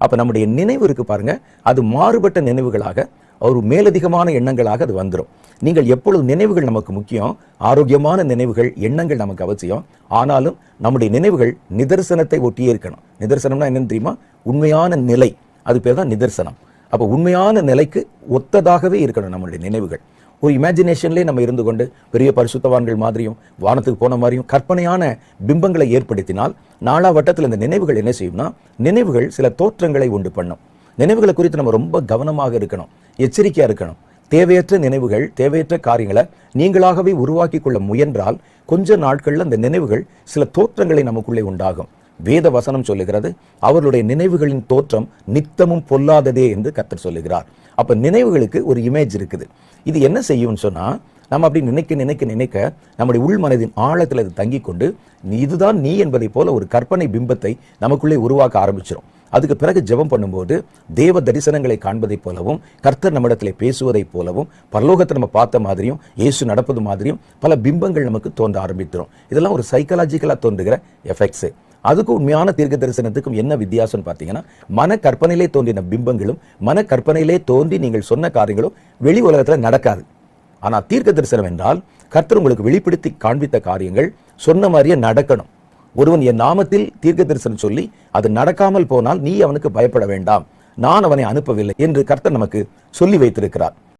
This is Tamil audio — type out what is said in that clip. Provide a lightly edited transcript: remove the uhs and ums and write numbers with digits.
அப்ப நம்முடைய நினைவு இருக்கு பாருங்க, அது மாறுபட்ட நினைவுகளாக ஒரு மேலதிகமான எண்ணங்களாக அது வந்துடும். நீங்கள் எப்பொழுது நினைவுகள் நமக்கு முக்கியம், ஆரோக்கியமான நினைவுகள், எண்ணங்கள் நமக்கு அவசியம். ஆனாலும் நம்முடைய நினைவுகள் நிதர்சனத்தை ஒட்டியே இருக்கணும். நிதர்சனம்னா என்னன்னு தெரியுமா? உண்மையான நிலை, அது பேர் தான் நிதர்சனம். அப்போ உண்மையான நிலைக்கு ஒத்ததாகவே இருக்கணும் நம்மளுடைய நினைவுகள். ஒரு இமேஜினேஷன்லேயே நம்ம இருந்து கொண்டு பெரிய பரிசுத்தவான்கள் மாதிரியும் வானத்துக்கு போன மாதிரியும் கற்பனையான பிம்பங்களை ஏற்படுத்தினால் நாளா வட்டத்தில் இந்த நினைவுகள் என்ன செய்யும்னா, நினைவுகள் சில தோற்றங்களை உண்டு பண்ணும். நினைவுகளை குறித்து நம்ம ரொம்ப கவனமாக இருக்கணும், எச்சரிக்கையா இருக்கணும். தேவையற்ற நினைவுகள், தேவையற்ற காரியங்களை நீங்களாகவே உருவாக்கி கொள்ள முயன்றால் கொஞ்ச நாட்கள்ல அந்த நினைவுகள் சில தோற்றங்களை நமக்குள்ளே உண்டாகும். வேத வசனம் சொல்லுகிறது, அவர்களுடைய நினைவுகளின் தோற்றம் நித்தமும் பொல்லாததே என்று கர்த்தர் சொல்லுகிறார். அப்ப நினைவுகளுக்கு ஒரு இமேஜ் இருக்குது. இது என்ன செய்யும்னு சொன்னா, நம்ம அப்படி நினைக்க நினைக்க நினைக்க நம்முடைய உள் மனதின் ஆழத்தில் அது தங்கி கொண்டு இதுதான் நீ என்பதை போல ஒரு கற்பனை பிம்பத்தை நமக்குள்ளே உருவாக்க ஆரம்பிச்சிடும். அதுக்கு பிறகு ஜெபம் பண்ணும்போது தேவ தரிசனங்களை காண்பதை போலவும், கர்த்தர் நம்மிடத்தில் பேசுவதை போலவும், பரலோகத்தை நம்ம பார்த்த மாதிரியும், இயேசு நடப்பது மாதிரியும் பல பிம்பங்கள் நமக்கு தோன்ற ஆரம்பித்திரும். இதெல்லாம் ஒரு சைக்காலஜிக்கலா தோன்றுகிற எஃபெக்ட்ஸ். அதுக்கு உண்மையான தீர்க்க தரிசனத்துக்கும் என்ன வித்தியாசம் பார்த்தீங்கன்னா, மன கற்பனையிலே தோன்றின பிம்பங்களும் மன கற்பனையிலே தோன்றி நீங்கள் சொன்ன காரியங்களும் வெளி உலகத்தில் நடக்காது. ஆனால் தீர்க்க தரிசனம் என்றால் கர்த்தர் உங்களுக்கு வெளிப்படுத்தி காண்பித்த காரியங்கள் சொன்ன மாதிரியே நடக்கணும். ஒருவன் என் நாமத்தில் தீர்க்க தரிசனம் சொல்லி அது நடக்காமல் போனால் நீ அவனுக்கு பயப்பட வேண்டாம், நான் அவனை அனுப்பவில்லை என்று கர்த்தர் நமக்கு சொல்லி வைத்திருக்கிறார்.